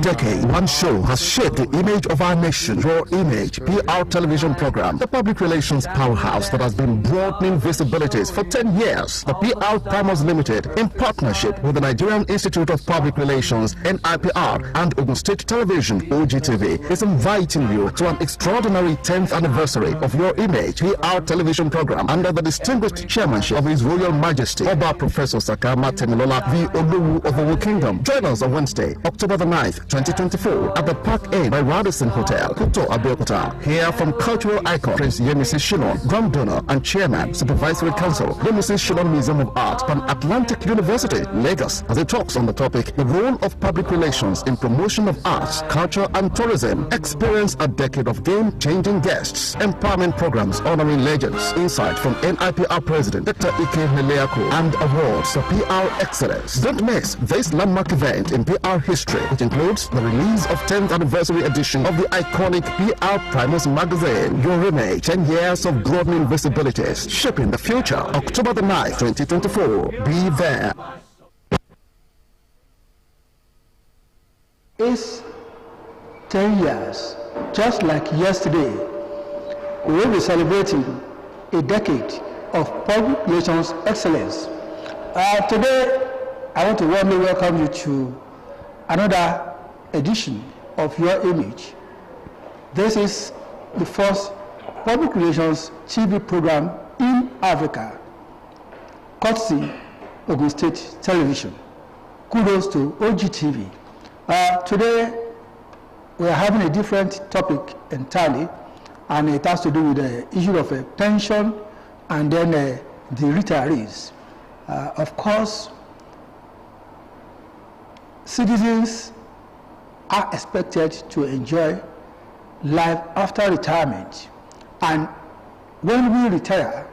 decade, one show has shaped the image of our nation. Your Image PR television program, the public relations powerhouse that has been broadening visibilities for 10 years. The PR Primers Limited, in partnership with the Nigerian Institute of Public Relations, NIPR, and Ogun State Television, OGTV, is inviting you to an extraordinary 10th anniversary of Your Image PR television program under the distinguished chairmanship of His Royal Majesty, Oba Professor Sakama Temilola V. Oluwu of Owo Kingdom. Join us on Wednesday, October the 9th, 2024, at the Park Inn by Radisson Hotel, Kuto, Abeokuta. Hear from cultural icon Prince Yemisi Shillong, Grand Donor and Chairman, Supervisory Council, Yemisi Shillong Museum of Art, Pan-Atlantic University, Lagos, as he talks on the topic, the role of public relations in promotion of arts, culture and tourism. Experience a decade of game-changing guests, empowerment programs honoring legends, insight from NIPR President Dr. Ike Meleako, and awards for PR excellence. Don't miss this landmark event in PR history, which includes the release of 10th anniversary edition of the iconic PR Primers magazine, Your Image, 10 years of broadening visibilities, shaping the future. October the 9th, 2024. Be there. It's 10 years, just like yesterday. We will be celebrating a decade of public relations excellence. Today, I want to warmly welcome you to another edition of Your Image. This is the first public relations TV program in Africa, courtesy Ogun State Television. Kudos to OGTV. Today, we are having a different topic entirely, and it has to do with the issue of pension and then the retirees. Of course, citizens are expected to enjoy life after retirement, and when we retire,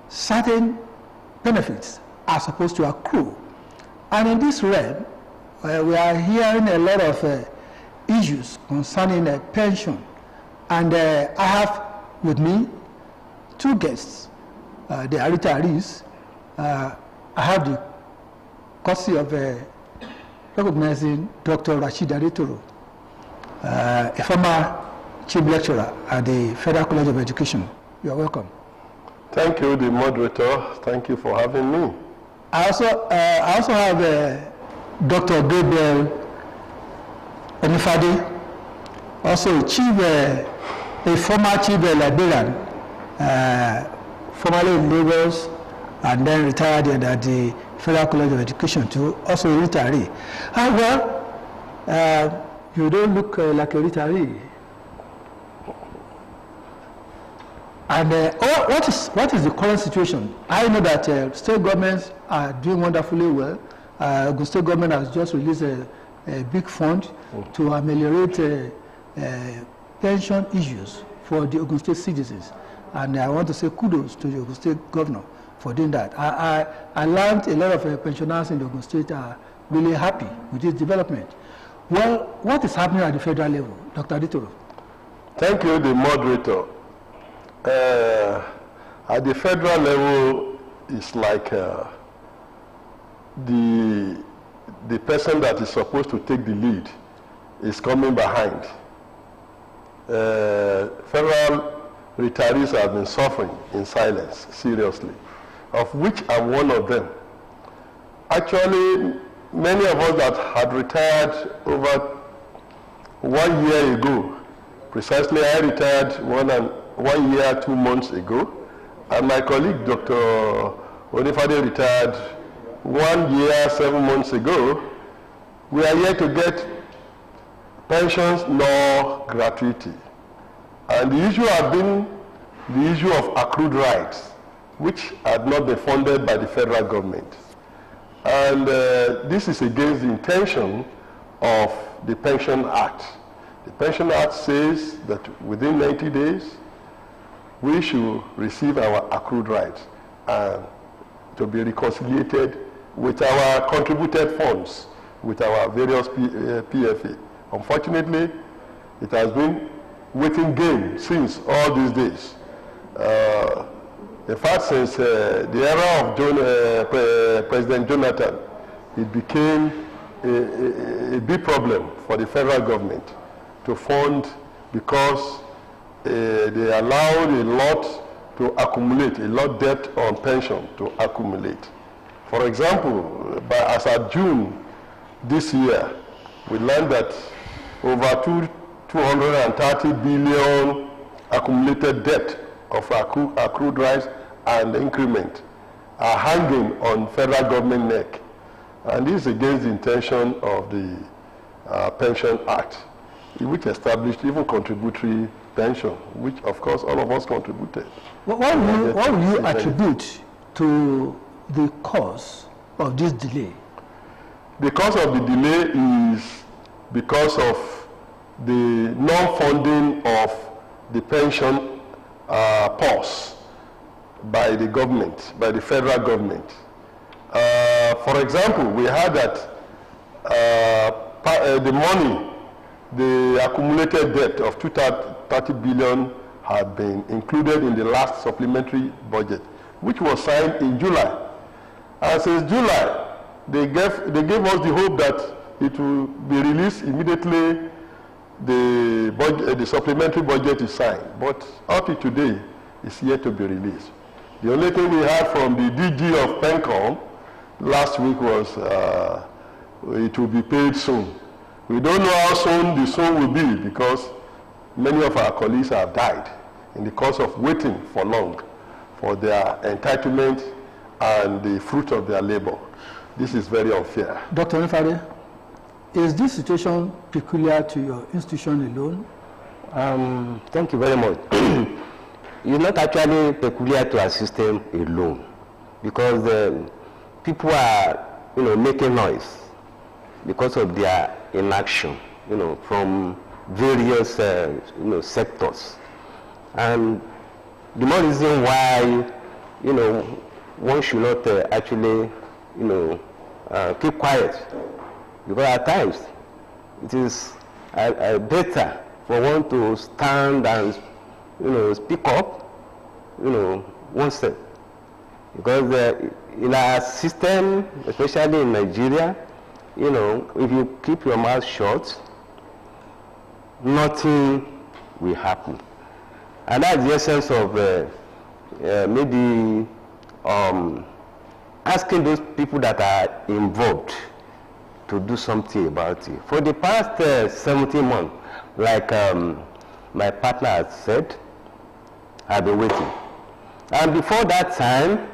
certain benefits are supposed to accrue. And in this realm, we are hearing a lot of issues concerning pension, and I have with me two guests. They are retirees. I have the courtesy of recognizing Dr. Rashid Adetoro, a former chief lecturer at the Federal College of Education. You are welcome. Thank you, the moderator. Thank you for having me. I also have Dr. Gabriel Onifade, also a former chief librarian, formerly in Lagos, and then retired at the Federal College of Education too, also a retiree. You don't look like a retiree. And what is the current situation? I know that state governments are doing wonderfully well. The state government has just released a big fund to ameliorate pension issues for the Ogun State citizens. And I want to say kudos to the Ogun State governor for doing that. I learned a lot of pensioners in the Ogun State are really happy with this development. Well, what is happening at the federal level, Dr. Adetoro? Thank you, the moderator. At the federal level, it's like the person that is supposed to take the lead is coming behind. Federal retirees have been suffering in silence, seriously, of which I'm one of them. Actually, many of us that had retired over 1 year ago, precisely I retired 1 year, 2 months ago, and my colleague Dr. Onifade retired 1 year, 7 months ago. We are yet to get pensions nor gratuity. And the issue has been the issue of accrued rights, which had not been funded by the federal government. And this is against the intention of the Pension Act. The Pension Act says that within 90 days, we should receive our accrued rights and to be reconciliated with our contributed funds, with our various PFA. Unfortunately, it has been waiting game since all these days. In fact, since the era of President Jonathan, it became a big problem for the federal government to fund, because they allowed a lot to accumulate, a lot debt on pension to accumulate. For example, as of June this year, we learned that over 230 billion accumulated debt of accrued rights and increment are hanging on federal government neck. And this is against the intention of the Pension Act, which established even contributory pension, which of course all of us contributed. What will you attribute to the cause of this delay? The cause of the delay is because of the non-funding of the pension pause by the government, by the federal government. For example, we heard that the money, the accumulated debt of 230 billion had been included in the last supplementary budget, which was signed in July. And since July, they gave us the hope that it will be released immediately the supplementary budget is signed. But up to today, it's yet to be released. The only thing we heard from the DG of PENCOM last week was it will be paid soon. We don't know how soon the soon will be, because many of our colleagues have died in the course of waiting for long for their entitlement and the fruit of their labor. This is very unfair. Dr. Nifade, is this situation peculiar to your institution alone? Thank you very much. It's not actually peculiar to our system alone, because people are, making noise because of their inaction, from various, sectors. And the more reason why, one should not actually, keep quiet, because at times it is better for one to stand and, speak up, oneself. Because in our system, especially in Nigeria, if you keep your mouth shut, nothing will happen. And that's the essence of maybe asking those people that are involved to do something about it. For the past 17 months, like my partner has said, I've been waiting. And before that time,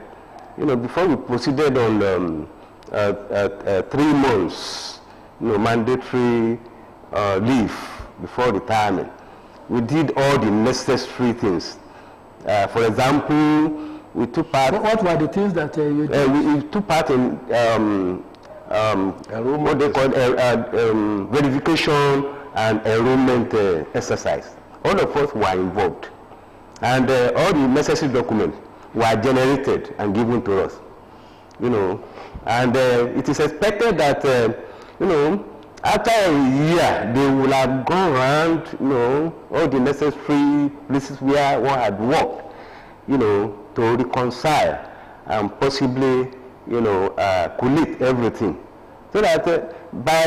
before we proceeded on 3 months, mandatory leave before retirement, we did all the necessary things. For example, we took part. What were the things that you did? We took part in what they call verification and enrollment exercise. All of us were involved, and all the necessary documents were generated and given to us. And it is expected that after a year they will have gone around, all the necessary places where one had worked, to reconcile and possibly, collate everything, so that by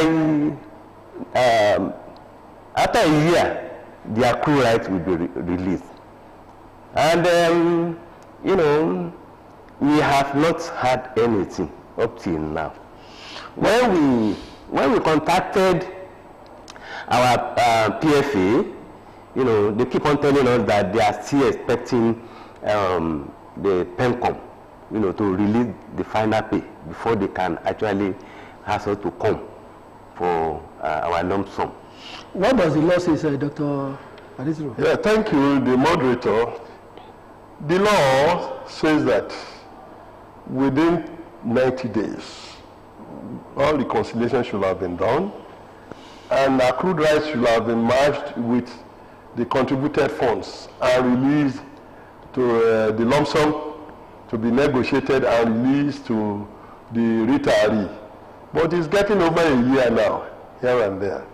after a year the accrued rights will be released. And we have not had anything up till now. When we contacted our PFA, they keep on telling us that they are still expecting the PENCOM, to release the final pay before they can actually ask us to come for our lump sum. What does the law say, Dr. Adesiro? Yeah, thank you, the moderator. The law says that within 90 days, all reconciliation should have been done, and accrued rights should have been merged with the contributed funds and released to the lump sum to be negotiated and released to the retiree. But it's getting over a year now, here and there.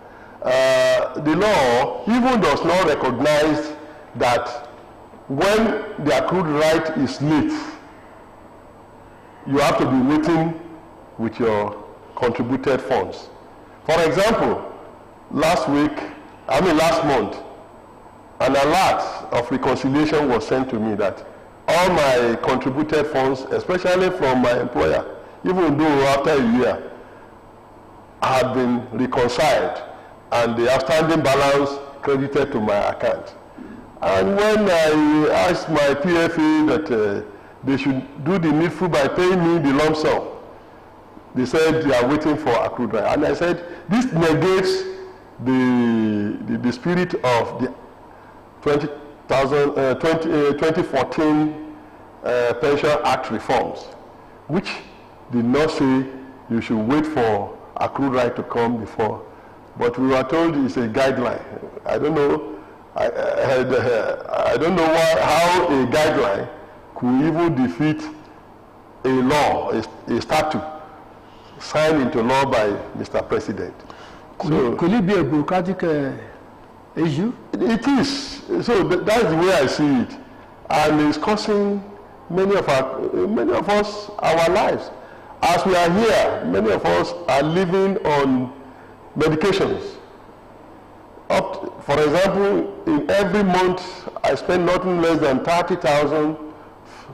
The law even does not recognize that when the accrued right is late, you have to be waiting with your contributed funds. For example, last month, an alert of reconciliation was sent to me that all my contributed funds, especially from my employer, even though after a year, had been reconciled and the outstanding balance credited to my account. And when I asked my PFA that they should do the needful by paying me the lump sum, they said they are waiting for accrued right. And I said, this negates the spirit of the 2014 Pension Act reforms, which did not say you should wait for accrued right to come before. But we were told it's a guideline. I don't know. I don't know how a guideline could even defeat a law, a statute signed into law by Mr. President. Could it be a bureaucratic issue? It is. So that's the way I see it, and it's costing many of us our lives. As we are here, many of us are living on medications. For example, in every month, I spend nothing less than 30,000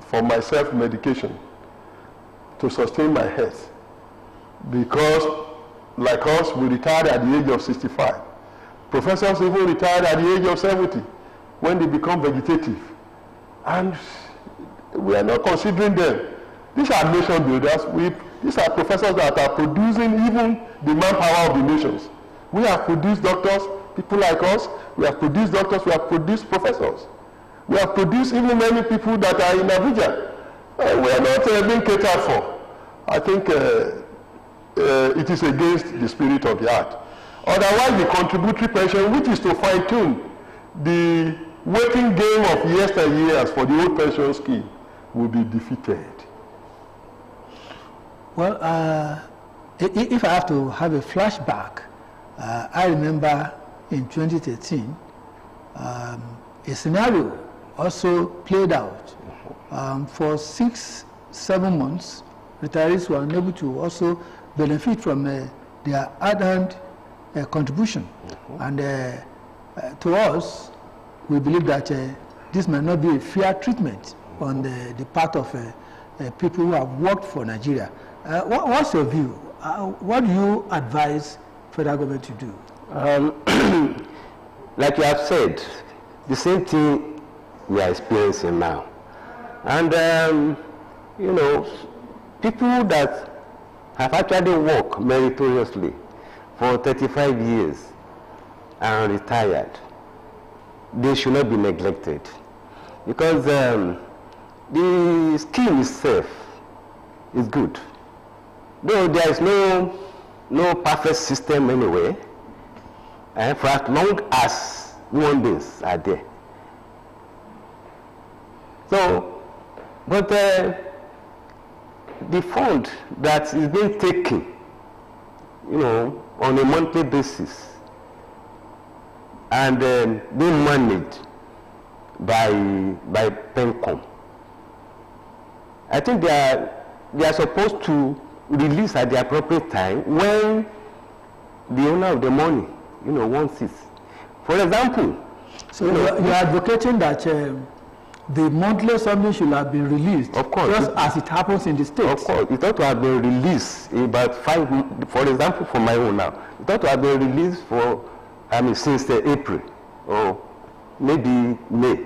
for my self-medication to sustain my health. Because, like us, we retired at the age of 65. Professors even retired at the age of 70 when they become vegetative. And we are not considering them. These are nation builders. These are professors that are producing even the manpower of the nations. We have produced doctors, people like us. We have produced doctors, we have produced professors. We have produced even many people that are in Abuja. We are not being catered for. I think it is against the spirit of the art. Otherwise, the contributory pension, which is to fine-tune the waiting game of yesteryears for the old pension scheme, will be defeated. Well, if I have to have a flashback, I remember in 2013, a scenario also played out. For 6-7 months, retirees were unable to also benefit from their hard-earned contribution. And to us, we believe that this might not be a fair treatment on the part of people who have worked for Nigeria. What's your view? What do you advise federal government to do? Like you have said, the same thing we are experiencing now. And, you know, people that have actually worked meritoriously for 35 years and retired, they should not be neglected. Because the scheme itself is good. Though there is no perfect system anyway, and for as long as human beings are there. So, but the fund that is being taken, you know, on a monthly basis and being managed by PENCOM, I think they are supposed to release at the appropriate time when the owner of the money, you know, wants it. For example, so you're advocating that the monthly summary should have been released, of course, just as it happens in the States. Of course, it ought to have been released about 5, for example, for my own now, it ought to have been released for, since April, or maybe May.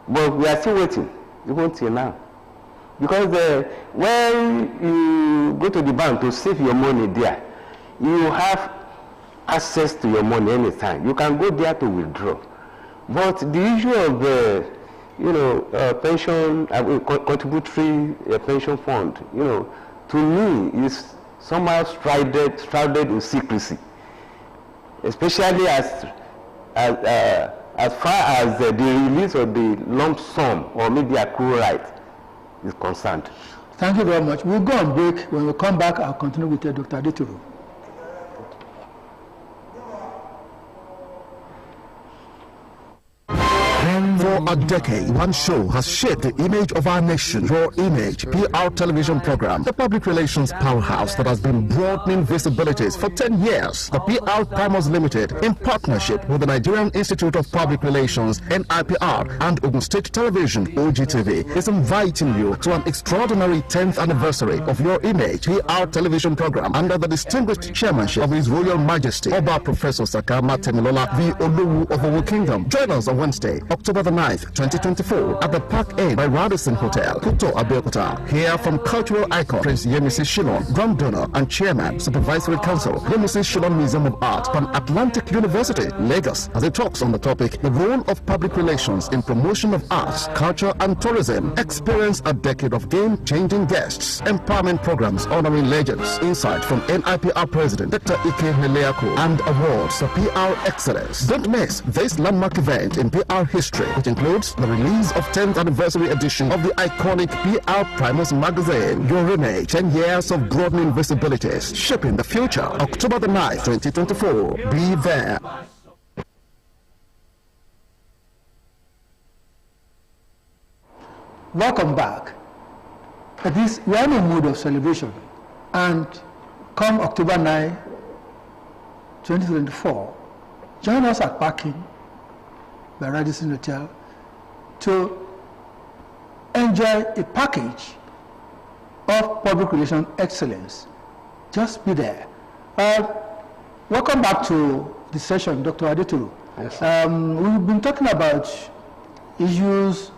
But we are still waiting, even till now. Because when you go to the bank to save your money there, you have access to your money anytime. You can go there to withdraw. But the issue of pension, contributory pension fund, you know, to me is somehow shrouded in secrecy, especially as far as the release of the lump sum or maybe accrual right is concerned. Thank you very much. We'll go on break. When we come back, I'll continue with Dr. Adetoro. Hands For a decade, one show has shaped the image of our nation. Your Image PR television program, the public relations powerhouse that has been broadening visibilities for 10 years. The PR Primers Limited, in partnership with the Nigerian Institute of Public Relations, NIPR, and Ogun State Television, OGTV, is inviting you to an extraordinary 10th anniversary of Your Image PR television program under the distinguished chairmanship of His Royal Majesty, Oba Professor Sakama Temilola V. Oluwu of Owo Kingdom. Join us on Wednesday, October the 9th, 2024, at the Park Inn by Radisson Hotel, Kuto, Abeokuta. Hear from cultural icon Prince Yemisi Shillong, Grand Donor and Chairman, Supervisory Council, Yemisi Shillong Museum of Art, Pan-Atlantic University, Lagos, as it talks on the topic, the role of public relations in promotion of arts, culture and tourism. Experience a decade of game-changing guests, empowerment programs honoring legends, insight from NIPR President Dr. Ike Heleako, and awards for PR excellence. Don't miss this landmark event in PR history, which includes the release of 10th anniversary edition of the iconic PR Primers magazine, Your Image, 10 years of broadening visibilities, shaping the future. October the 9th, 2024. Be there. Welcome back. We are in a mood of celebration, and come October 9, 2024, join us at Park Inn by Radisson Hotel to enjoy a package of public relations excellence. Just be there. Welcome back to the session, Dr. Adetoro. Yes. We've been talking about issues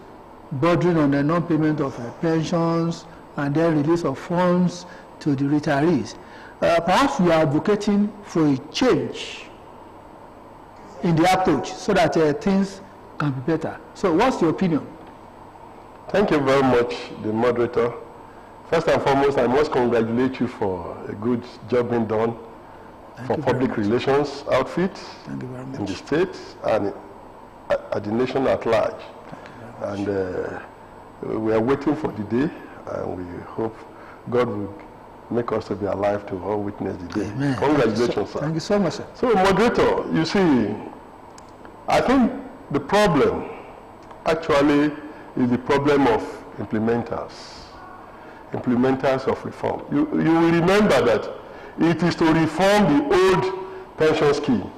bordering on the non-payment of pensions and then release of funds to the retirees. Perhaps you are advocating for a change in the approach so that things can be better. So what's your opinion? Thank you very much, the moderator. First and foremost, I must congratulate you for a good job being done for public relations outfit in the state and at the nation at large. And we are waiting for the day, and we hope God will make us to be alive to all witness the day. Amen. Congratulations, sir. Thank you so much, sir. So, moderator, you see, I think the problem actually is the problem of implementers of reform. You will remember that it is to reform the old pension scheme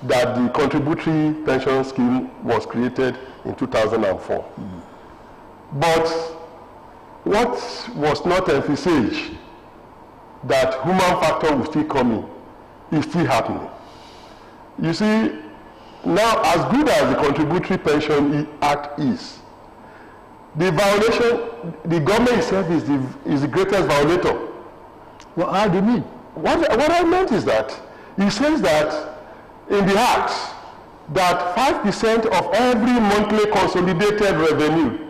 that the contributory pension scheme was created in 2004. But what was not envisaged, that human factor will still come in, is still happening. You see, now as good as the Contributory Pension Act is, the violation, the government itself is the greatest violator. Well, how do you mean? What I meant is that it says that in the Act, that 5% of every monthly consolidated revenue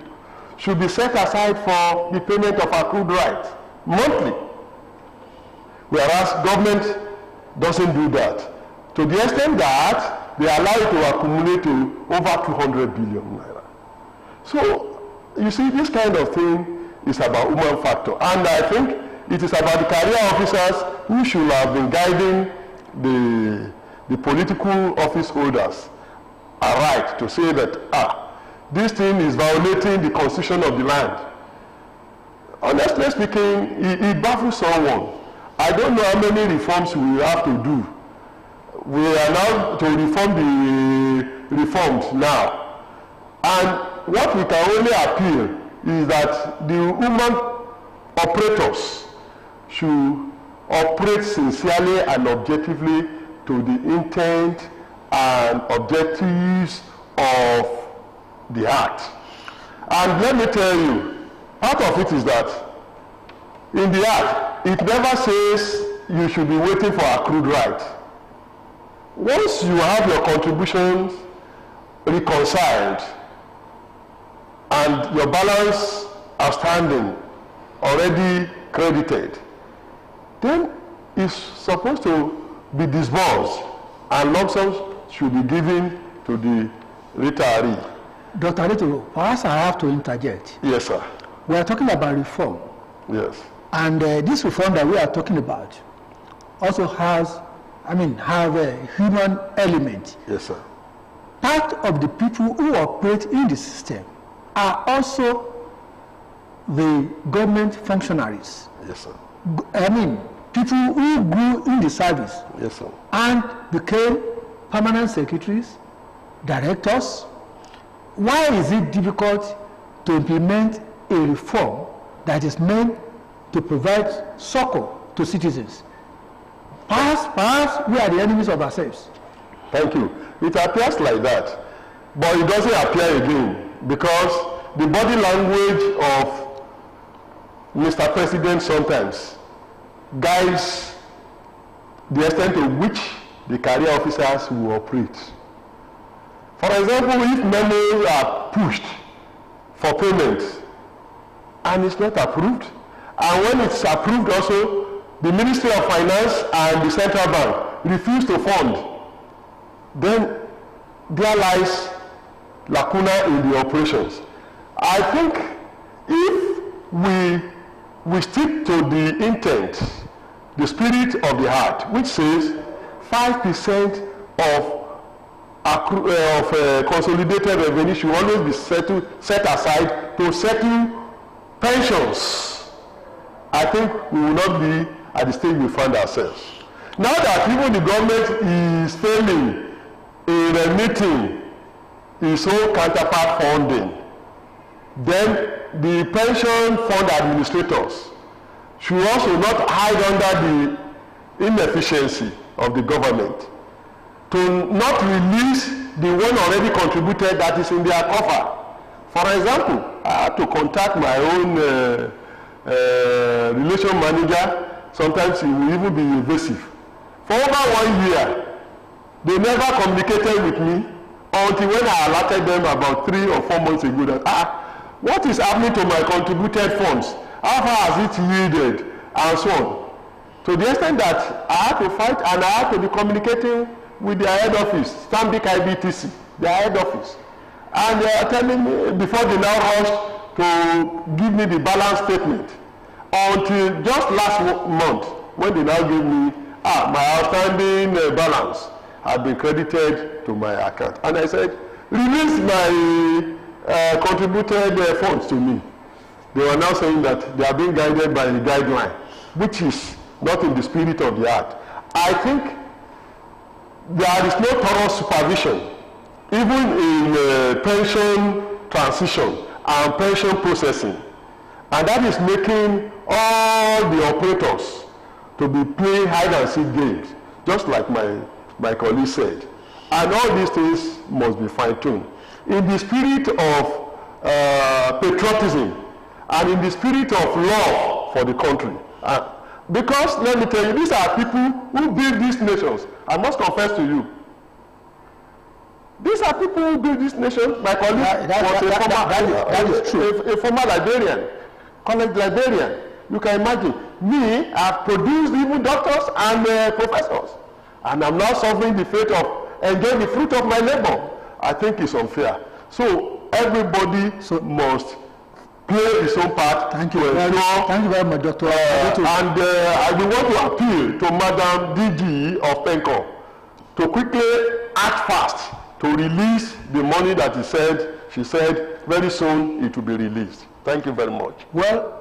should be set aside for the payment of accrued rights monthly. Whereas government doesn't do that. To the extent that they allow it to accumulate to over 200 billion naira. So, you see, this kind of thing is about human factor. And I think it is about the career officers who should have been guiding the political office holders aright to say that, this thing is violating the constitution of the land. Honestly speaking, it baffles someone. I don't know how many reforms we have to do. We are now to reform the reformed now. And what we can only appeal is that the human operators should operate sincerely and objectively to the intent and objectives of the act. And let me tell you, part of it is that in the act, it never says you should be waiting for accrued right. Once you have your contributions reconciled and your balance outstanding already credited, then it's supposed to be disbursed and lump sums should be given to the retiree. Dr. Adetoro, perhaps I have to interject. Yes, sir. We are talking about reform. Yes. And this reform that we are talking about also have a human element. Yes, sir. part of the people who operate in the system are also the government functionaries. Yes, sir. I mean, people who grew in the service. Yes, sir. And became permanent secretaries, directors. Why is it difficult to implement a reform that is meant to provide succor to citizens? Perhaps we are the enemies of ourselves. Thank you. It appears like that, but it doesn't appear again because the body language of Mr. President sometimes guides the extent to which the career officers will operate. For example, if memos are pushed for payment and it's not approved, and when it's approved also, the Ministry of Finance and the Central Bank refuse to fund, then there lies lacuna in the operations. I think if we stick to the intent, the spirit of the heart, which says 5% of consolidated revenue should always be set aside to settle pensions, I think we will not be at the stage we find ourselves. Now that even the government is failing in remitting its own counterpart funding, then the pension fund administrators should also not hide under the inefficiency of the government to not release the one already contributed that is in their coffer. For example, I had to contact my own relation manager. Sometimes he will even be evasive. For over 1 year, they never communicated with me until when I alerted them about 3 or 4 months ago that, what is happening to my contributed funds? How far has it yielded? And so on. To the extent that I had to fight and I had to be communicating with their head office, Stanbic IBTC, their head office. And they are telling me, before they now rush to give me the balance statement, until just last month, when they now gave me, my outstanding balance had been credited to my account. And I said, release my contributed funds to me. They were now saying that they are being guided by the guideline, which is not in the spirit of the art. I think there is no thorough supervision, even in pension transition and pension processing. And that is making all the operators to be playing hide and seek games, just like my colleague said. And all these things must be fine-tuned. In the spirit of patriotism and in the spirit of love for the country. Because, let me tell you, these are people who build these nations. I must confess to you. These are people who build this nation. My colleague was a former librarian, college librarian. You can imagine. Me, I've produced even doctors and professors. And I'm now suffering the fate of enjoying the fruit of my labor. I think it's unfair. So everybody must play his own part. Thank you very much, Doctor. And I will want to appeal to Madam DG of PENCO to quickly act fast to release the money that she said very soon it will be released. Thank you very much. Well,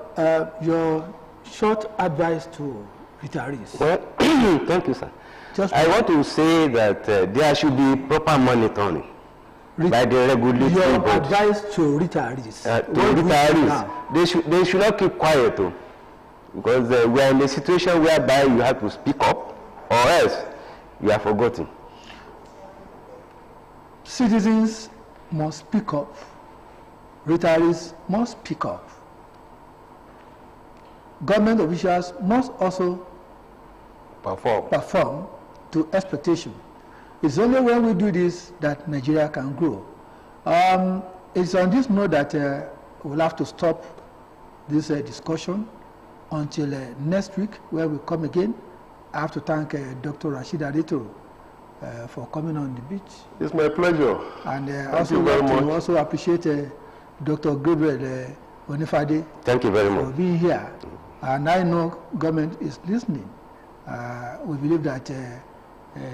your short advice to retirees. Well, thank you, sir. I want to say that there should be proper monitoring by the regulatory body. Your advice to retirees. They should not keep quiet, too, because we are in a situation whereby you have to speak up, or else you are forgotten. Citizens must speak up. Retirees must speak up. Government officials must also perform to expectation. It's only when we do this that Nigeria can grow. It's on this note that we'll have to stop this discussion until next week, where we come again. I have to thank Dr. Rashida Adeto for coming on the beach. It's my pleasure. And also appreciate Dr. Gabriel Onifade. Thank you very much for being here. And I know government is listening. We believe that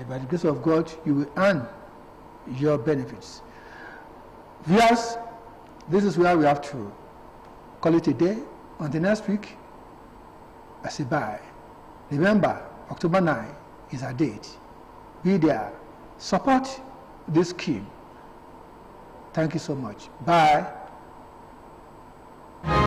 by the grace of God, you will earn your benefits. Viewers, this is where we have to call it a day. Until next week, I say bye. Remember, October 9 is our date. Be there. Support this scheme. Thank you so much. Bye.